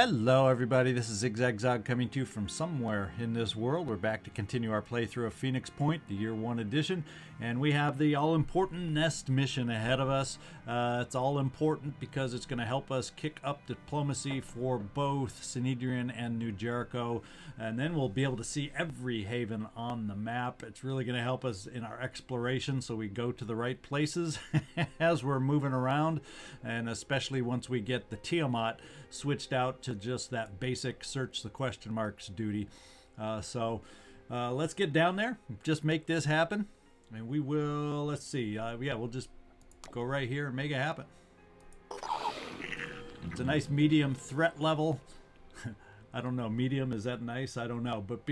Hello everybody, this is ZigZagZog coming to you from somewhere in this world. We're back to continue our playthrough of Phoenix Point, the Year 1 edition, and we have the all-important Nest mission ahead of us. It's all-important because it's going to help us kick up diplomacy for both Synedrion and New Jericho, and then we'll be able to see every haven on the map. It's really going to help us in our exploration so we go to the right places as we're moving around, and especially once we get the Tiamat switched out to just that basic search the question marks duty. So let's get down there, just make this happen, and we will, let's see, yeah, we'll just go right here and make it happen. It's a nice medium threat level. I don't know, medium, is that nice? I don't know, but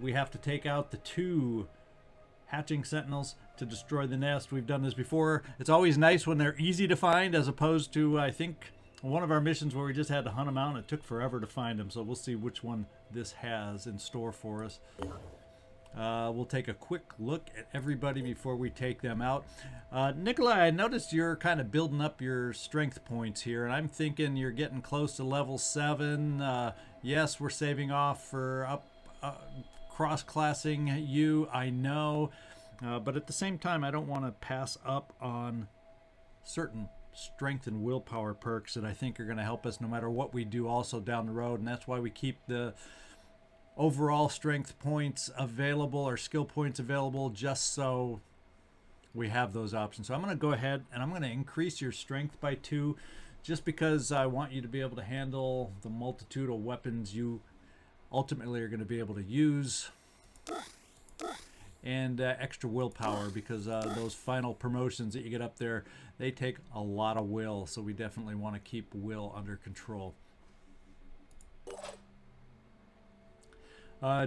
we have to take out the 2 hatching sentinels to destroy the nest. We've done this before. It's always nice when they're easy to find, as opposed to, I think, one of our missions where we just had to hunt them out and it took forever to find them. So we'll see which one this has in store for us. We'll take a quick look at everybody before we take them out. Nikolai, I noticed you're kind of building up your strength points here, and I'm thinking you're getting close to level 7. Yes, we're saving off for cross-classing you, I know, but at the same time, I don't want to pass up on certain strength and willpower perks that I think are going to help us no matter what we do also down the road, and that's why we keep the overall strength points available, or skill points available, just so we have those options. So I'm going to go ahead and I'm going to increase your strength by 2, just because I want you to be able to handle the multitude of weapons you ultimately are going to be able to use, and extra willpower, because those final promotions that you get up there, they take a lot of will, so we definitely want to keep will under control.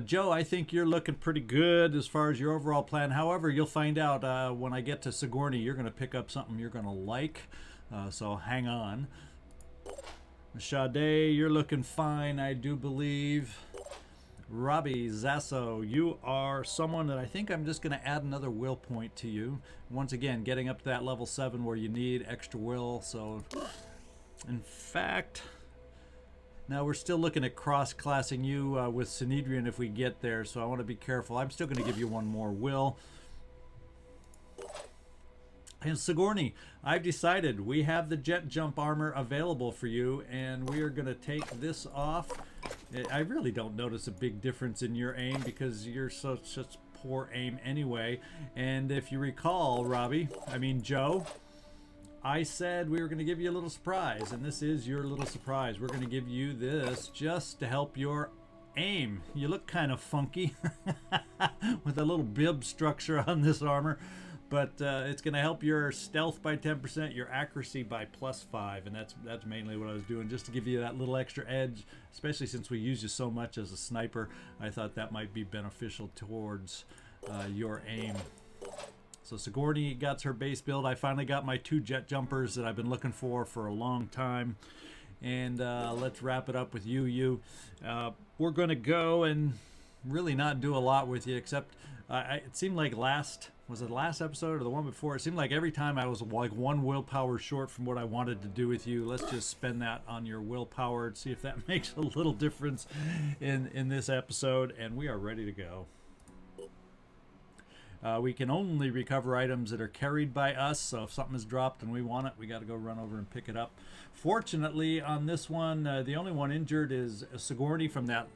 Joe, I think you're looking pretty good as far as your overall plan. However, you'll find out when I get to Sigourney, you're going to pick up something you're going to like, so hang on. Sade, you're looking fine, I do believe. Robbie Zasso, you are someone that I think I'm just going to add another will point to you. Once again, getting up to that level 7 where you need extra will. So, in fact, now we're still looking at cross-classing you with Synedrion if we get there, so I want to be careful. I'm still going to give you 1 more will. And Sigourney, I've decided we have the jet jump armor available for you, and we are going to take this off. I really don't notice a big difference in your aim because you're such poor aim anyway. And if you recall, Joe, I said we were going to give you a little surprise, and this is your little surprise. We're going to give you this just to help your aim. You look kind of funky with a little bib structure on this armor. But it's going to help your stealth by 10%, your accuracy by +5, and that's mainly what I was doing, just to give you that little extra edge, especially since we use you so much as a sniper. I thought that might be beneficial towards your aim. So Sigourney got her base build. I finally got my 2 jet jumpers that I've been looking for a long time. And let's wrap it up with you. We're going to go and really not do a lot with you, except it seemed like was it the last episode or the one before? It seemed like every time I was like 1 willpower short from what I wanted to do with you. Let's just spend that on your willpower and see if that makes a little difference in this episode. And we are ready to go. We can only recover items that are carried by us, so if something is dropped and we want it, we got to go run over and pick it up. Fortunately, on this one, the only one injured is Sigourney from that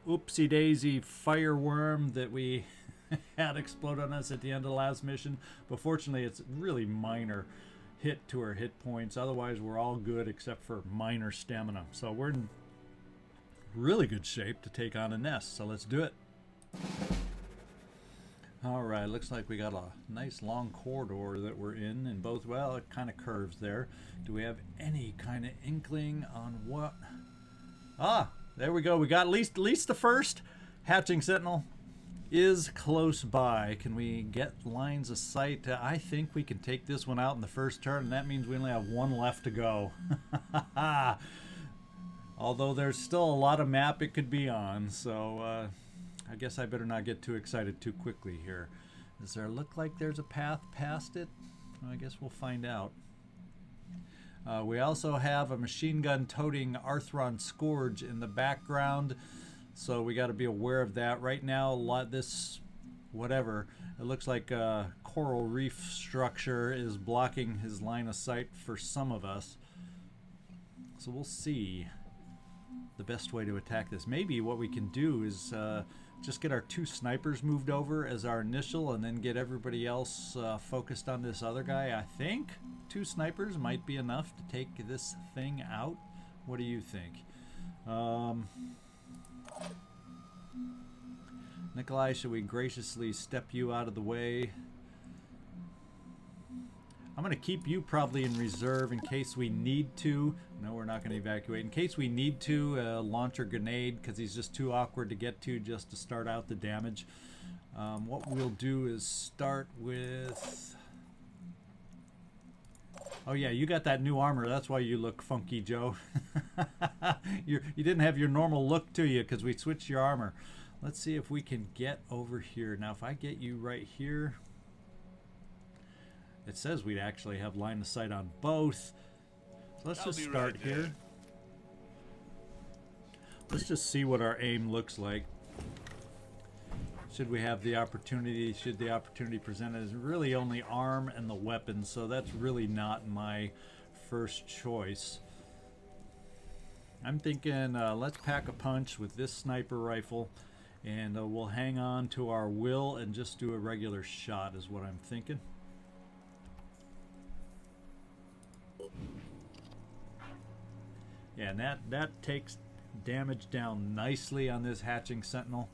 oopsie-daisy fireworm that we had explode on us at the end of the last mission, but fortunately it's really minor hit to her hit points. Otherwise we're all good except for minor stamina, so we're in really good shape to take on a nest. So let's do it. All right, looks like we got a nice long corridor that we're in both. Well, it kind of curves there. Do we have any kind of inkling on what? There we go. We got at least the first hatching sentinel is close by. Can we get lines of sight? I think we can take this one out in the first turn, and that means we only have 1 left to go. Although there's still a lot of map it could be on, so I guess I better not get too excited too quickly here. Does there look like there's a path past it? Well, I guess we'll find out. We also have a machine gun toting Arthron Scourge in the background, so we got to be aware of that. Right now, this, whatever, it looks like a coral reef structure is blocking his line of sight for some of us. So we'll see the best way to attack this. Maybe what we can do is just get our 2 snipers moved over as our initial, and then get everybody else focused on this other guy. I think 2 snipers might be enough to take this thing out. What do you think? Nikolai, should we graciously step you out of the way? I'm going to keep you probably in reserve in case we need to. No, we're not going to evacuate. In case we need to launch a grenade, because he's just too awkward to get to just to start out the damage. What we'll do is start with... Oh yeah, you got that new armor. That's why you look funky, Joe. You didn't have your normal look to you because we switched your armor. Let's see if we can get over here. Now, if I get you right here... It says we'd actually have line of sight on both. So let's just start here. Let's just see what our aim looks like. Should we have the opportunity, should the opportunity present it? Is really only arm and the weapons, so that's really not my first choice. I'm thinking let's pack a punch with this sniper rifle, and we'll hang on to our will and just do a regular shot is what I'm thinking. Yeah, and that takes damage down nicely on this hatching sentinel.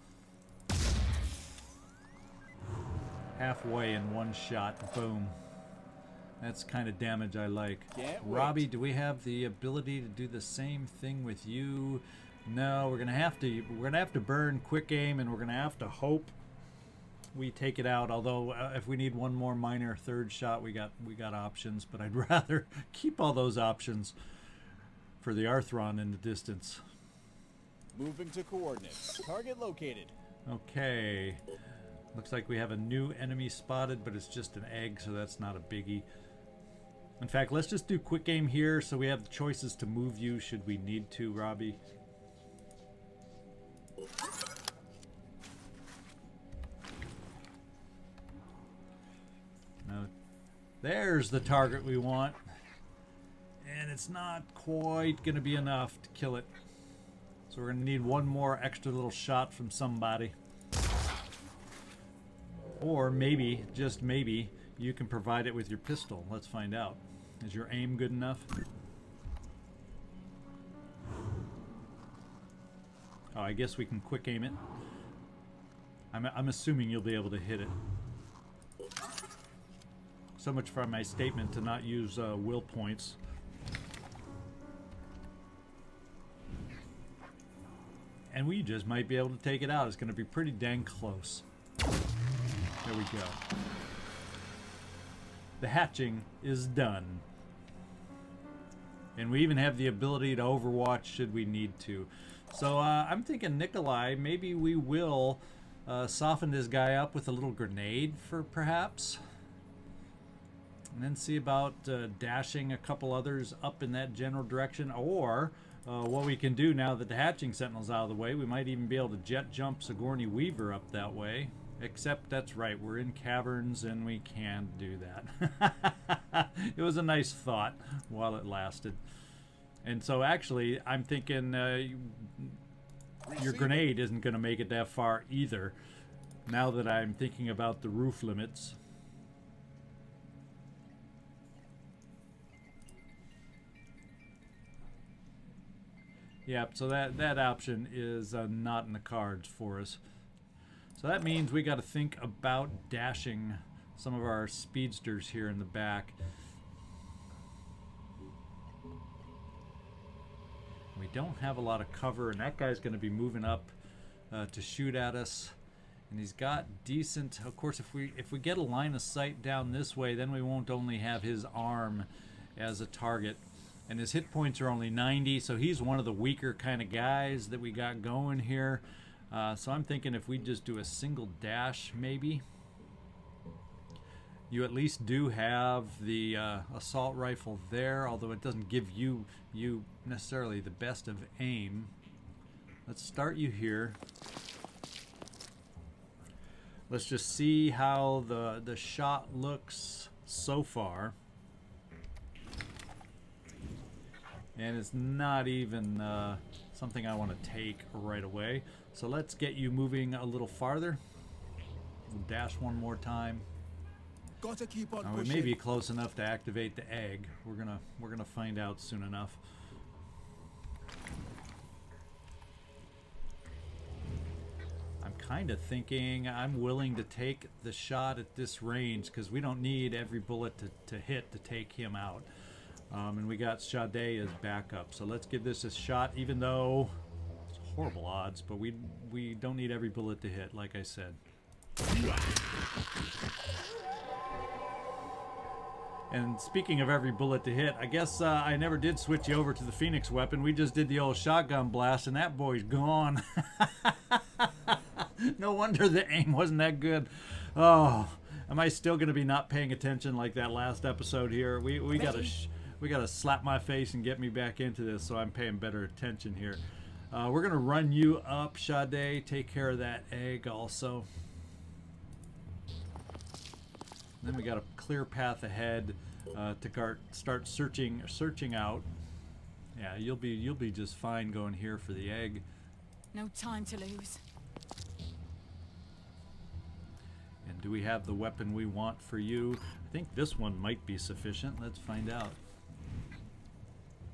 Halfway in one shot, boom. That's kind of damage I like. Robbie, do we have the ability to do the same thing with you? No, we're gonna have to burn quick aim, and we're gonna have to hope we take it out. Although if we need one more minor third shot, we got options, but I'd rather keep all those options for the Arthron in the distance. Moving to coordinates. Target located. Okay. Looks like we have a new enemy spotted, but it's just an egg, so that's not a biggie. In fact, let's just do quick aim here so we have the choices to move you should we need to, Robbie. Now, there's the target we want. And it's not quite going to be enough to kill it. So we're going to need one more extra little shot from somebody. Or maybe, just maybe, you can provide it with your pistol. Let's find out. Is your aim good enough? Oh, I guess we can quick aim it. I'm assuming you'll be able to hit it. So much for my statement to not use will points. And we just might be able to take it out. It's going to be pretty dang close. There we go. The hatching is done. And we even have the ability to overwatch should we need to. So I'm thinking, Nikolai, maybe we will soften this guy up with a little grenade for perhaps. And then see about dashing a couple others up in that general direction. Or what we can do now that the hatching sentinel's out of the way, we might even be able to jet jump Sigourney Weaver up that way. Except that's right, we're in caverns and we can't do that. It was a nice thought while it lasted. And so actually, I'm thinking your grenade isn't going to make it that far either, now that I'm thinking about the roof limits. Yep, so that option is not in the cards for us. So that means we got to think about dashing some of our speedsters here in the back. We don't have a lot of cover, and that guy's going to be moving up to shoot at us. And he's got decent. Of course, if we get a line of sight down this way, then we won't only have his arm as a target. And his hit points are only 90, so he's one of the weaker kind of guys that we got going here. So I'm thinking if we just do a single dash, maybe. You at least do have the assault rifle there, although it doesn't give you necessarily the best of aim. Let's start you here. Let's just see how the shot looks so far. And it's not even something I want to take right away. So let's get you moving a little farther. We'll dash one more time. Gotta keep on We pushing. may be close enough to activate the egg. We're gonna find out soon enough. I'm kind of thinking I'm willing to take the shot at this range because we don't need every bullet to hit to take him out. And we got Sade as backup. So let's give this a shot, even though it's horrible odds, but we don't need every bullet to hit, like I said. And speaking of every bullet to hit, I guess I never did switch you over to the Phoenix weapon. We just did the old shotgun blast, and that boy's gone. No wonder the aim wasn't that good. Oh, am I still going to be not paying attention like that last episode here? We gotta slap my face and get me back into this, so I'm paying better attention here. We're gonna run you up, Sade. Take care of that egg also. Then we got a clear path ahead to start searching out. Yeah, you'll be just fine going here for the egg. No time to lose. And do we have the weapon we want for you? I think this one might be sufficient. Let's find out.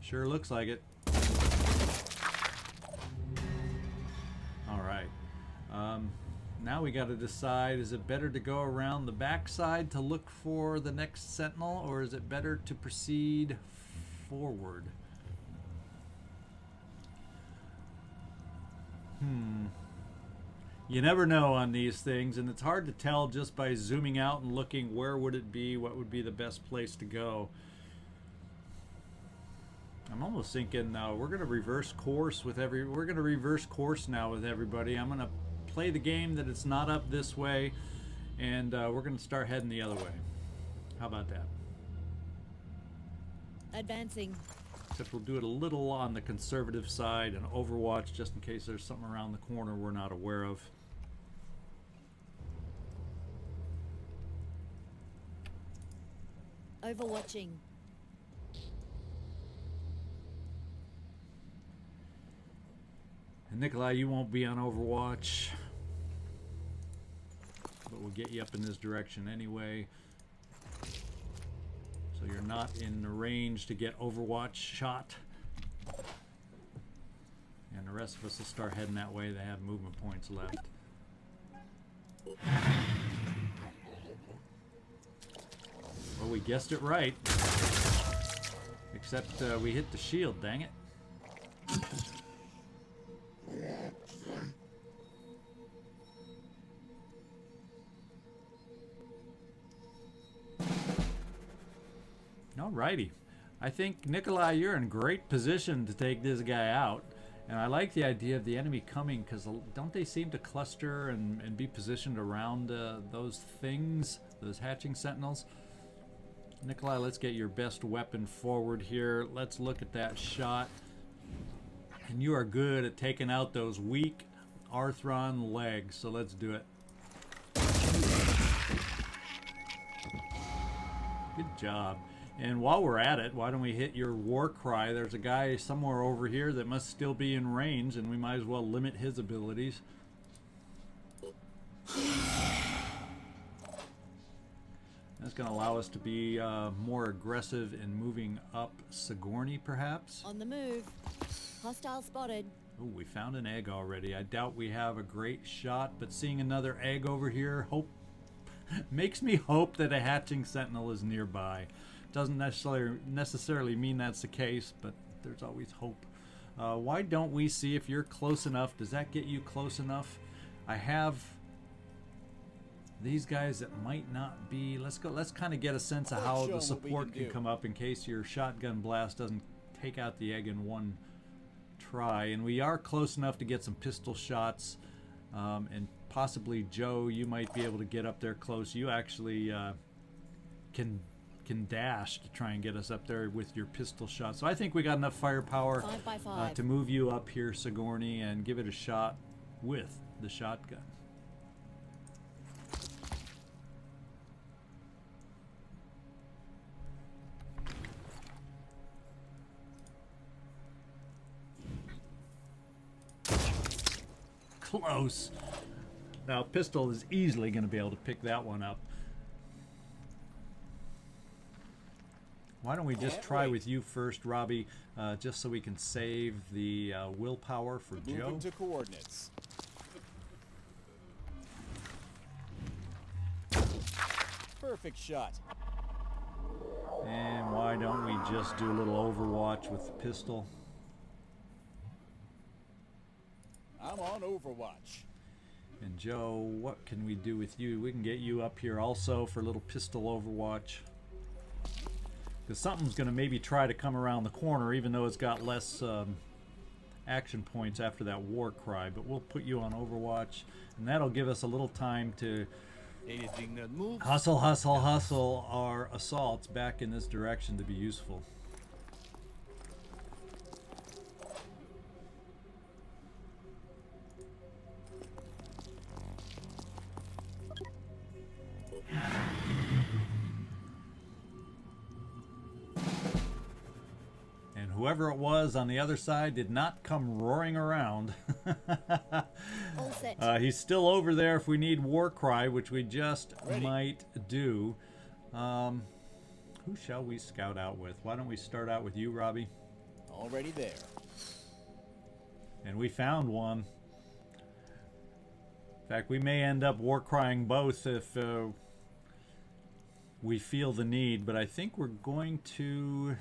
Sure looks like it. All right. Now we got to decide, is it better to go around the backside to look for the next sentinel, or is it better to proceed forward? You never know on these things, and it's hard to tell just by zooming out and looking where would it be, what would be the best place to go. I'm almost thinking we're going to reverse course with we're going to reverse course now with everybody. I'm going to play the game that it's not up this way, and we're going to start heading the other way. How about that? Advancing. Except we'll do it a little on the conservative side and Overwatch just in case there's something around the corner we're not aware of. Overwatching. And Nikolai, you won't be on Overwatch, but we'll get you up in this direction anyway. So you're not in the range to get Overwatch shot. And the rest of us will start heading that way. They have movement points left. Well, we guessed it right. Except we hit the shield, dang it. Alrighty. I think, Nikolai, you're in great position to take this guy out. And I like the idea of the enemy coming, because don't they seem to cluster and be positioned around those things, those hatching sentinels? Nikolai, let's get your best weapon forward here. Let's look at that shot. And you are good at taking out those weak Arthron legs, so let's do it. Good job. And while we're at it, why don't we hit your war cry? There's a guy somewhere over here that must still be in range, and we might as well limit his abilities. That's going to allow us to be more aggressive in moving up Sigourney, perhaps. On the move. Hostile spotted. Oh, we found an egg already. I doubt we have a great shot, but seeing another egg over here makes me hope that a hatching sentinel is nearby. Doesn't necessarily mean that's the case, but there's always hope. Why don't we see if you're close enough? Does that get you close enough? I have these guys that might not be. Let's kind of get a sense of how the support can come up in case your shotgun blast doesn't take out the egg in one try. And we are close enough to get some pistol shots, and possibly Joe, you might be able to get up there close. You actually can dash to try and get us up there with your pistol shot. So I think we got enough firepower 5 by 5. to move you up here, Sigourney, and give it a shot with the shotgun. Close. Now, pistol is easily going to be able to pick that one up. Why don't we just try with you first, Robbie, just so we can save the willpower for Joe. Moving to coordinates. Perfect shot. And why don't we just do a little overwatch with the pistol? I'm on Overwatch. And Joe, what can we do with you? We can get you up here also for a little pistol overwatch. Because something's going to maybe try to come around the corner, even though it's got less action points after that war cry. But we'll put you on overwatch, and that'll give us a little time to Anything that moves. hustle, hustle, hustle our assaults back in this direction to be useful. And whoever it was on the other side did not come roaring around. All set. He's still over there if we need war cry, which we just Ready. might do. Who shall we scout out with? Why don't we start out with you, Robbie? Already there. And we found one. In fact, we may end up war crying both if we feel the need, but I think we're going to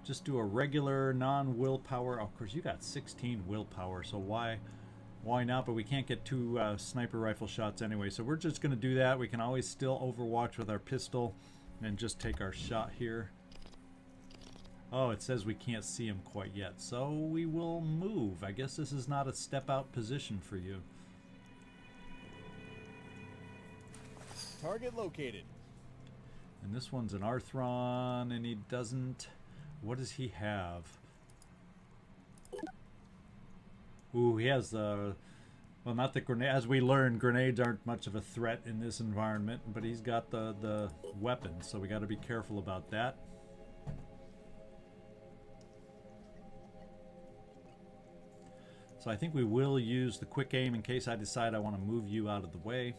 just do a regular non-willpower. Of course, you got 16 willpower, so why not? But we can't get 2 sniper rifle shots anyway, so we're just going to do that. We can always still overwatch with our pistol and just take our shot here. Oh, it says we can't see him quite yet, so we will move. I guess this is not a step out position for you. Target located. And this one's an Arthron, and he doesn't... What does he have? Ooh, he has the... Well, not the grenade. As we learned, grenades aren't much of a threat in this environment, but he's got the weapon, so we got to be careful about that. So I think we will use the quick aim in case I decide I want to move you out of the way.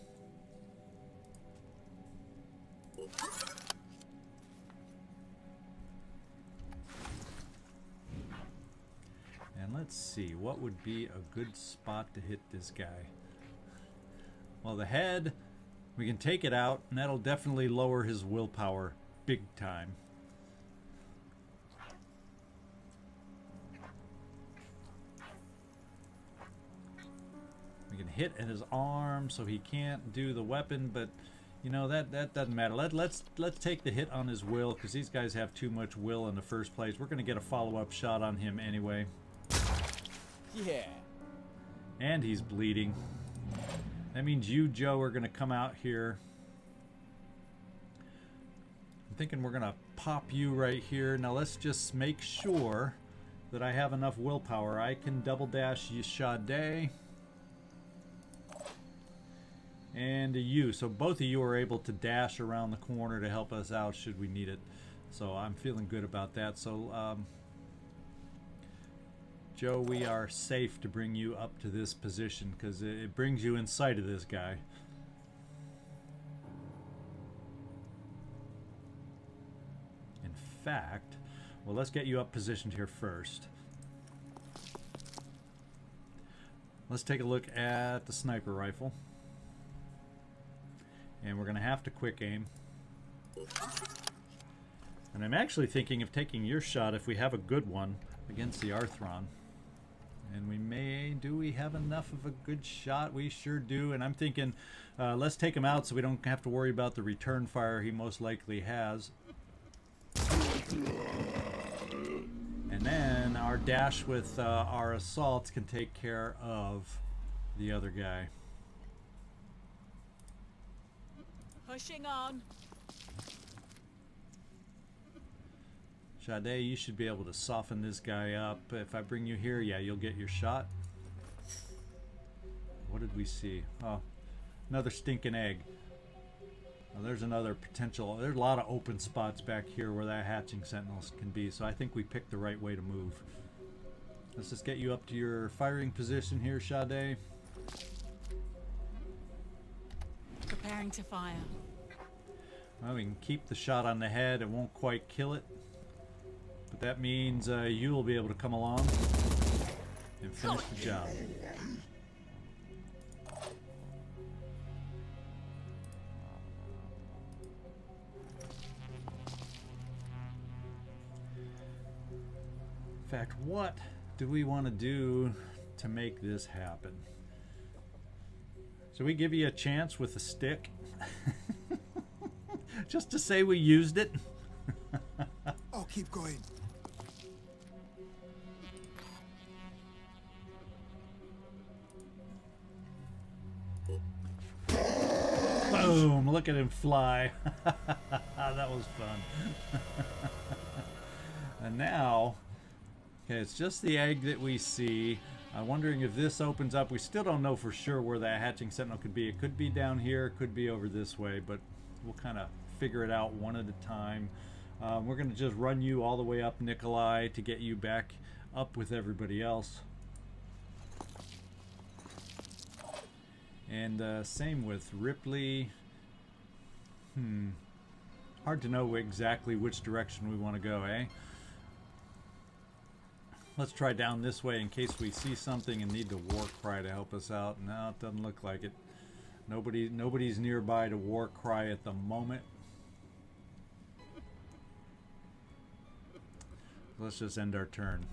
And let's see, what would be a good spot to hit this guy? Well, the head, we can take it out, and that'll definitely lower his willpower big time. We can hit at his arm so he can't do the weapon, but you know that doesn't matter. Let's take the hit on his will, because these guys have too much will in the first place. We're going to get a follow-up shot on him anyway. Yeah. And he's bleeding. That means you, Joe, are going to come out here. I'm thinking we're going to pop you right here. Now let's just make sure that I have enough willpower. I can double dash Sade. And you. So both of you are able to dash around the corner to help us out should we need it. So I'm feeling good about that. So, Joe, we are safe to bring you up to this position because it brings you in sight of this guy. In fact, well, let's get you up positioned here first. Let's take a look at the sniper rifle. And we're going to have to quick aim. And I'm actually thinking of taking your shot if we have a good one against the Arthron. And we may... Do we have enough of a good shot? We sure do. And I'm thinking, let's take him out so we don't have to worry about the return fire he most likely has. And then our dash with our assaults can take care of the other guy. Pushing on. Sade, you should be able to soften this guy up. If I bring you here, yeah, you'll get your shot. What did we see? Oh, another stinking egg. Well, there's another potential. There's a lot of open spots back here where that hatching sentinels can be, so I think we picked the right way to move. Let's just get you up to your firing position here, Sade. Preparing to fire. Well, we can keep the shot on the head. It won't quite kill it. But that means you will be able to come along and finish the job. In fact, what do we want to do to make this happen? Should we give you a chance with a stick? Just to say we used it? I'll keep going. Boom! Look at him fly. That was fun. And now, okay, it's just the egg that we see. I'm wondering if this opens up. We still don't know for sure where that hatching sentinel could be. It could be down here, it could be over this way, but we'll kind of figure it out one at a time. We're going to just run you all the way up, Nikolai, to get you back up with everybody else. And same with Ripley. Hard to know exactly which direction we want to go, eh? Let's try down this way in case we see something and need the war cry to help us out. No, it doesn't look like it. Nobody's nearby to war cry at the moment. Let's just end our turn.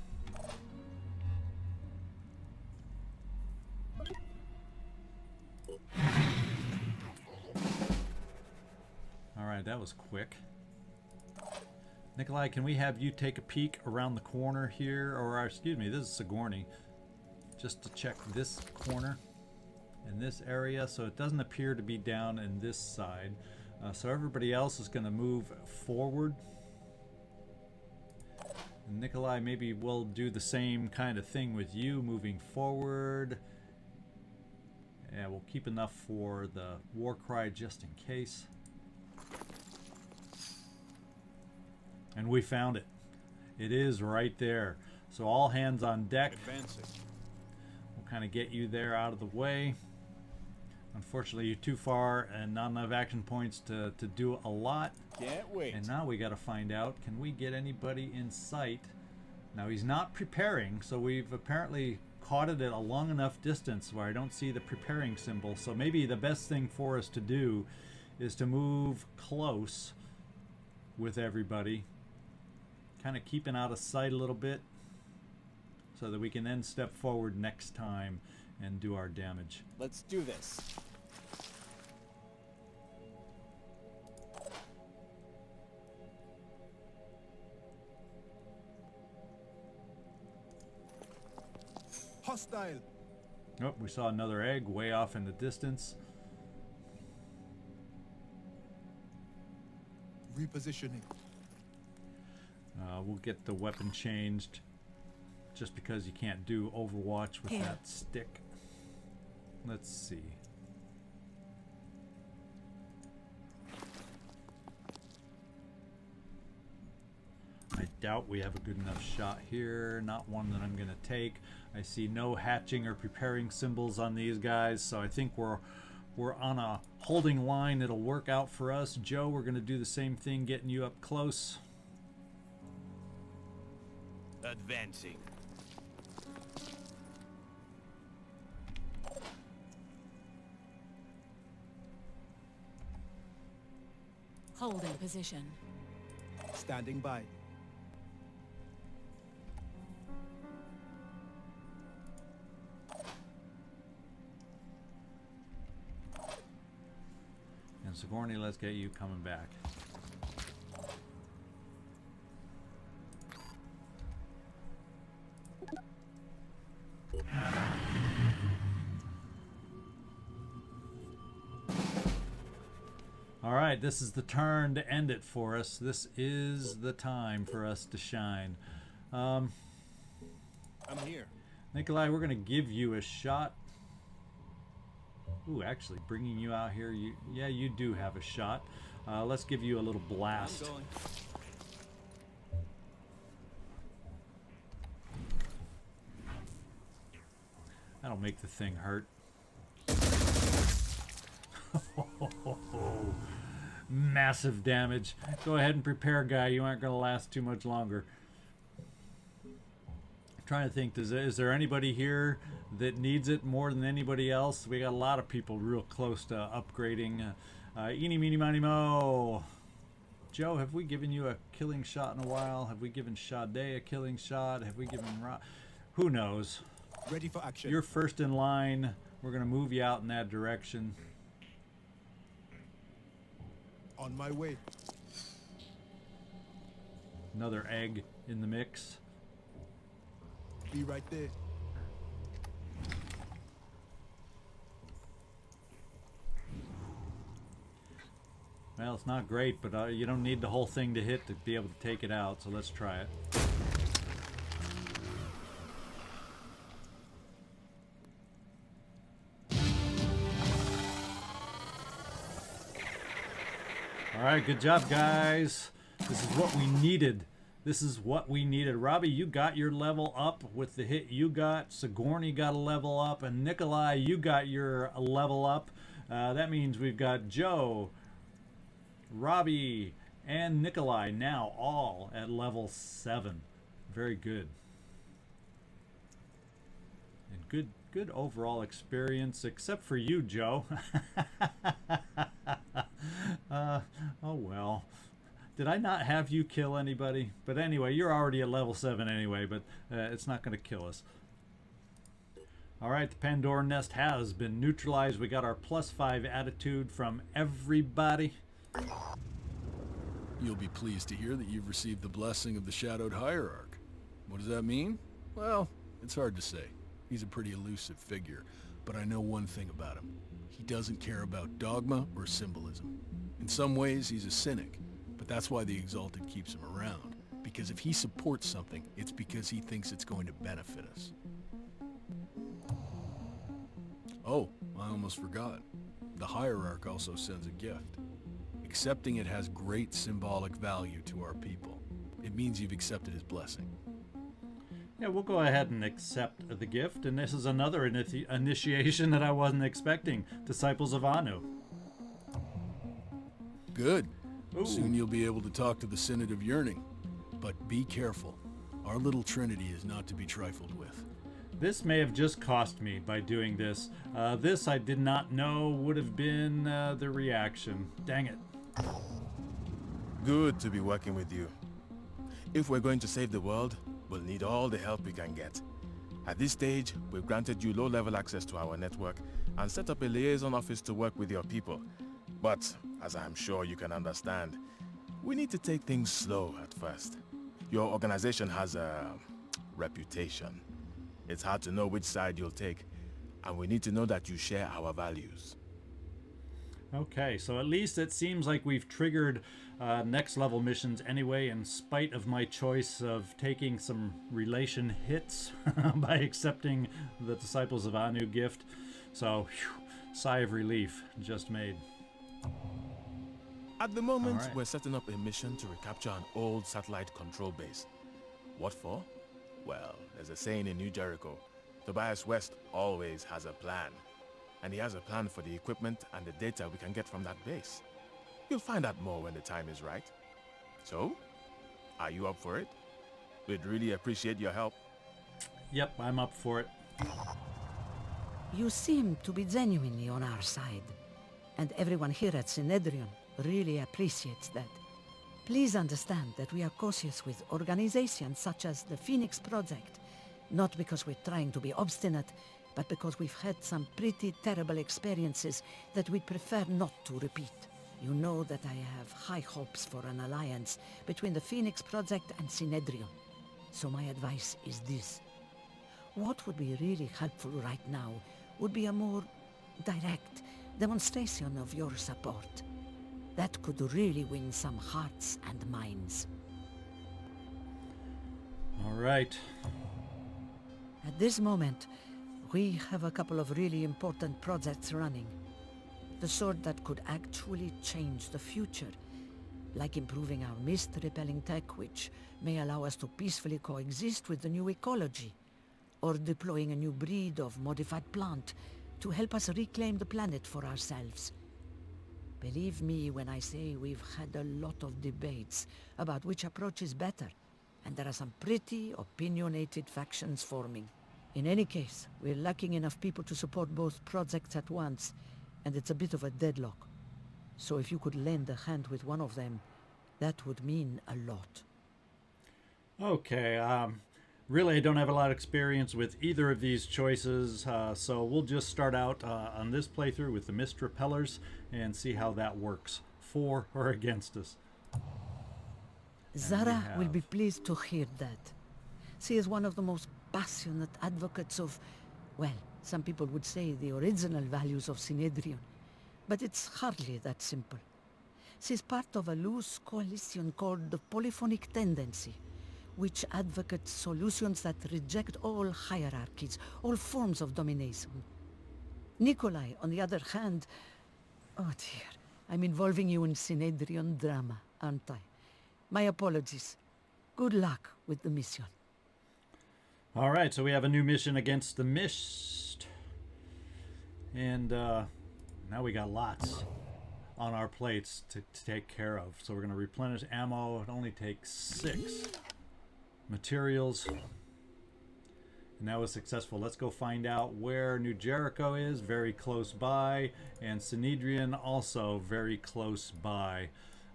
Alright, that was quick. Nikolai, can we have you take a peek around the corner here? Or, excuse me, this is Sigourney. Just to check this corner in this area. So it doesn't appear to be down in this side. So everybody else is going to move forward. And Nikolai, maybe we'll do the same kind of thing with you, moving forward. Yeah, we'll keep enough for the war cry just in case. And we found it. It is right there. So all hands on deck. Advancing. We'll kind of get you there out of the way. Unfortunately, you're too far and not enough action points to do a lot. Can't wait. And now we got to find out, can we get anybody in sight? Now he's not preparing, so we've apparently caught it at a long enough distance where I don't see the preparing symbol. So maybe the best thing for us to do is to move close with everybody, kind of keeping out of sight a little bit so that we can then step forward next time and do our damage. Let's do this. Hostile. Oh, we saw another egg way off in the distance. Repositioning. We'll get the weapon changed just because you can't do Overwatch with that stick. Let's see. I doubt we have a good enough shot here. Not one that I'm going to take. I see no hatching or preparing symbols on these guys, so I think we're on a holding line. It'll work out for us. Joe, we're going to do the same thing, getting you up close. Advancing. Holding position. Standing by. And Sigourney, let's get you coming back. All right, this is the turn to end it for us. This is the time for us to shine. I'm here. Nikolai, we're going to give you a shot. Ooh, actually, bringing you out here, you do have a shot. Let's give you a little blast. I'm going. That'll make the thing hurt. Massive damage. Go ahead and prepare, guy. You aren't going to last too much longer. I'm trying to think, is there anybody here that needs it more than anybody else? We got a lot of people real close to upgrading. Eeny, meeny, miny, mo. Joe, have we given you a killing shot in a while? Have we given Sade a killing shot? Have we given who knows? Ready for action. You're first in line. We're going to move you out in that direction. On my way. Another egg in the mix. Be right there. Well, it's not great, but you don't need the whole thing to hit to be able to take it out, so let's try it. All right, good job, guys. This is what we needed. This is what we needed. Robbie, you got your level up with the hit you got. Sigourney got a level up. And Nikolai, you got your level up. That means we've got Joe, Robbie, and Nikolai now all at level 7. Very good. And good overall experience, except for you, Joe. Oh well. Did I not have you kill anybody? But anyway, you're already at level 7 anyway, but it's not going to kill us. Alright, the Pandora nest has been neutralized. We got our +5 attitude from everybody. You'll be pleased to hear that you've received the blessing of the Shadowed Hierarch. What does that mean? Well, it's hard to say. He's a pretty elusive figure, but I know one thing about him. He doesn't care about dogma or symbolism. In some ways, he's a cynic, but that's why the Exalted keeps him around. Because if he supports something, it's because he thinks it's going to benefit us. Oh, I almost forgot. The Hierarch also sends a gift. Accepting it has great symbolic value to our people. It means you've accepted his blessing. Yeah, we'll go ahead and accept the gift, and this is another initiation that I wasn't expecting. Disciples of Anu. Good. Ooh. Soon you'll be able to talk to the Synod of Yearning. But be careful. Our little trinity is not to be trifled with. This may have just cost me by doing this. This I did not know would have been the reaction. Dang it. Good to be working with you. If we're going to save the world, we'll need all the help we can get. At this stage, we've granted you low-level access to our network and set up a liaison office to work with your people. But, as I'm sure you can understand, we need to take things slow at first. Your organization has a reputation. It's hard to know which side you'll take, and we need to know that you share our values. Okay, so at least it seems like we've triggered next level missions anyway, in spite of my choice of taking some relation hits by accepting the Disciples of Anu gift. So, whew, sigh of relief just made. At the moment, All right. we're setting up a mission to recapture an old satellite control base. What for? Well, there's a saying in New Jericho, Tobias West always has a plan. And he has a plan for the equipment and the data we can get from that base. You'll find out more when the time is right. So, are you up for it? We'd really appreciate your help. Yep, I'm up for it. You seem to be genuinely on our side, and everyone here at Synedrion really appreciates that. Please understand that we are cautious with organizations such as the Phoenix Project, not because we're trying to be obstinate, but because we've had some pretty terrible experiences that we'd prefer not to repeat. You know that I have high hopes for an alliance between the Phoenix Project and Synedrion. So my advice is this. What would be really helpful right now would be a more direct demonstration of your support. That could really win some hearts and minds. All right. At this moment, we have a couple of really important projects running. The sort that could actually change the future, like improving our mist-repelling tech, which may allow us to peacefully coexist with the new ecology, or deploying a new breed of modified plant to help us reclaim the planet for ourselves. Believe me when I say we've had a lot of debates about which approach is better, and there are some pretty opinionated factions forming. In any case, we're lacking enough people to support both projects at once, and it's a bit of a deadlock. So if you could lend a hand with one of them, that would mean a lot. Okay, really I don't have a lot of experience with either of these choices, so we'll just start out on this playthrough with the mist repellers and see how that works, for or against us. Zara will be pleased to hear that. She is one of the most passionate advocates of, well, some people would say the original values of Synedrion, but it's hardly that simple. She's part of a loose coalition called the Polyphonic Tendency, which advocates solutions that reject all hierarchies, all forms of domination. Nikolai, on the other hand, oh dear, I'm involving you in Synedrion drama, aren't I? My apologies. Good luck with the mission. All right, so we have a new mission against the mist. And now we got lots on our plates to take care of. So we're going to replenish ammo. It only takes 6 materials. And that was successful. Let's go find out where New Jericho is. Very close by. And Synedrion also very close by.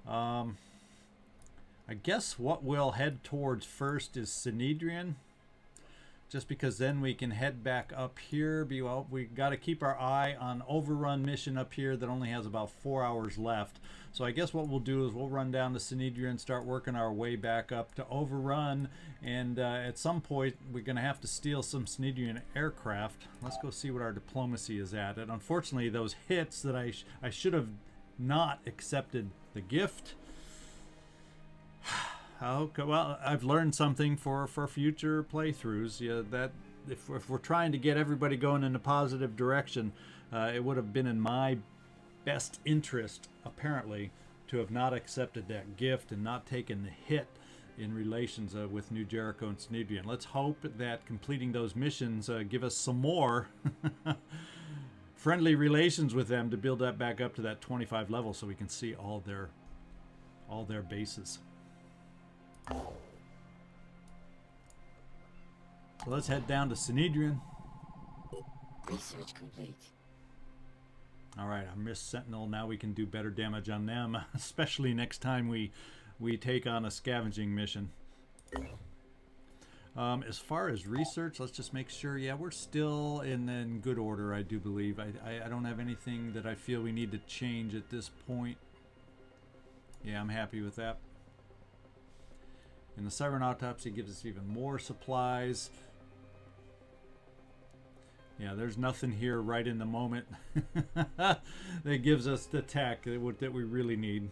I guess what we'll head towards first is Synedrion, just because then we can head back up here. Well, we got to keep our eye on Overrun mission up here that only has about 4 hours left. So I guess what we'll do is we'll run down to Synedrion, start working our way back up to Overrun, and at some point we're going to have to steal some Synedrion aircraft. Let's go see what our diplomacy is at. And unfortunately, those hits that I should have not accepted the gift. Okay, well, I've learned something for future playthroughs. Yeah, that if we're trying to get everybody going in a positive direction, it would have been in my best interest, apparently, to have not accepted that gift and not taken the hit in relations with New Jericho and Synedrion. Let's hope that completing those missions give us some more friendly relations with them to build that back up to that 25 level so we can see all their bases. So let's head down to Synedrion. Research complete. Alright, our Mist Sentinel, now we can do better damage on them, especially next time we take on a scavenging mission. As far as research, let's just make sure, yeah, we're still in good order, I do believe. I don't have anything that I feel we need to change at this point. Yeah, I'm happy with that. And the Siren Autopsy gives us even more supplies. Yeah, there's nothing here right in the moment that gives us the tech that we really need.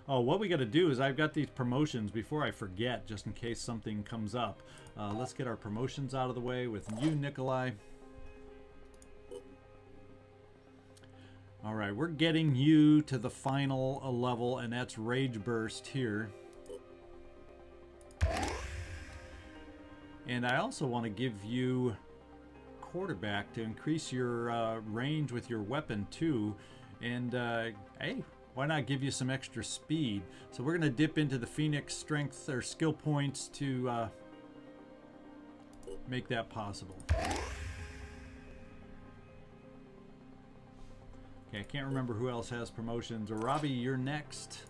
Oh, what we got to do is I've got these promotions before I forget, just in case something comes up. Let's get our promotions out of the way with you, Nikolai. Alright, we're getting you to the final level, and that's Rage Burst here. And I also want to give you Quarterback to increase your range with your weapon too. And hey, why not give you some extra speed? So we're going to dip into the Phoenix strength or skill points to make that possible. Okay, I can't remember who else has promotions. Robbie, you're next.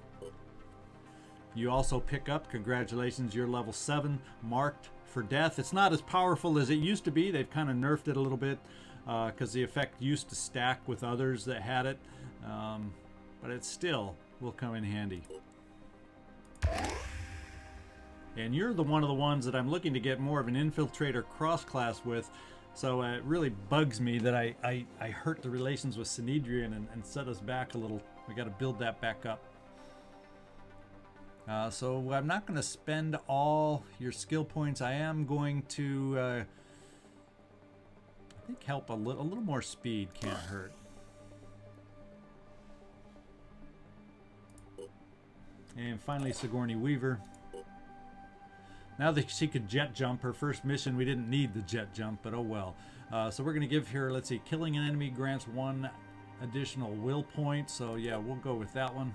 You also pick up, congratulations, you're level 7, marked for death. It's not as powerful as it used to be. They've kind of nerfed it a little bit because the effect used to stack with others that had it. But it still will come in handy. And you're one of the ones that I'm looking to get more of an infiltrator cross-class with. So it really bugs me that I hurt the relations with Synedrion and set us back a little. We got to build that back up. So I'm not going to spend all your skill points. I am going to, I think, help a little more speed can't hurt. And finally, Sigourney Weaver. Now that she could jet jump, her first mission, we didn't need the jet jump, but oh well. So we're going to give her, let's see, killing an enemy grants 1 additional will point. So yeah, we'll go with that one.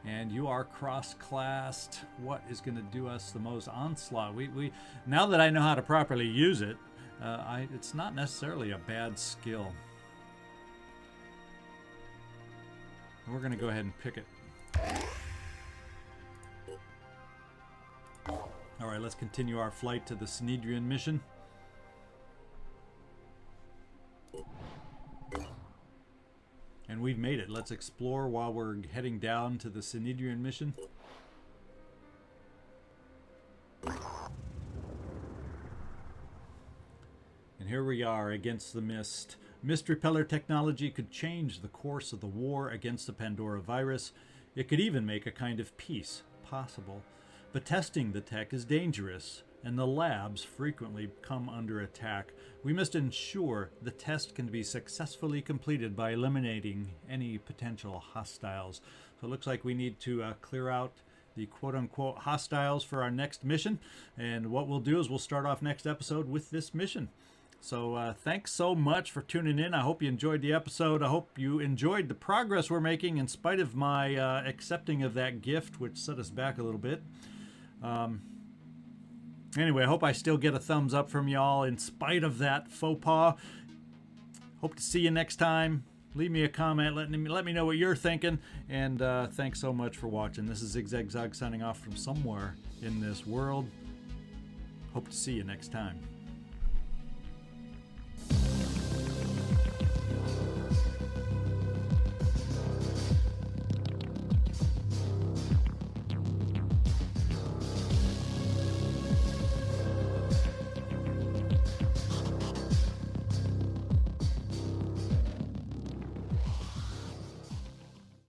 And you are cross-classed. What is going to do us the most? Onslaught. We now that I know how to properly use it, it's not necessarily a bad skill. We're going to go ahead and pick it. All right, let's continue our flight to the Synedrion mission. And we've made it. Let's explore while we're heading down to the Synedrion mission. And here we are against the mist. Mist repeller technology could change the course of the war against the Pandora virus. It could even make a kind of peace possible. But testing the tech is dangerous, and the labs frequently come under attack. We must ensure the test can be successfully completed by eliminating any potential hostiles. So it looks like we need to clear out the quote-unquote hostiles for our next mission. And what we'll do is we'll start off next episode with this mission. So thanks so much for tuning in. I hope you enjoyed the episode. I hope you enjoyed the progress we're making in spite of my accepting of that gift, which set us back a little bit. Anyway, I hope I still get a thumbs up from y'all in spite of that faux pas. Hope to see you next time. Leave me a comment. Let me know what you're thinking. And thanks so much for watching. This is ZigZagZog signing off from somewhere in this world. Hope to see you next time.